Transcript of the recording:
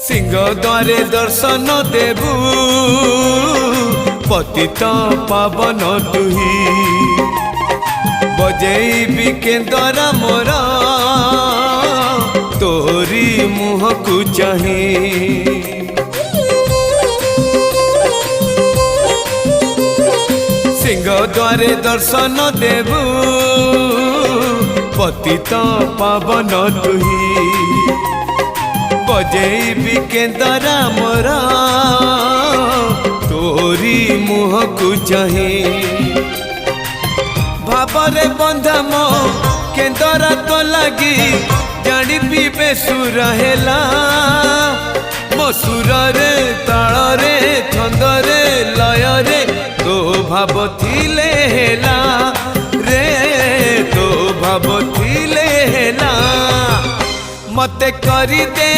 सिंह द्वारे दर्शन देबू पतित पावन तुही बजेबी केंदरा मोर तोरी मुह को चाही सिंह द्वारे दर्शन देबू पतित पावन तुही बजेबी केंदरा मोर तोरी मुह को चाही भावरे बंधा मो केंदरा तो लगी जानी पीबे सुर हेला मो सुर रे ताल रे छंद रे लय रे तो भाव थिले हेला रे तो भाव थिले हेला मते करी दे।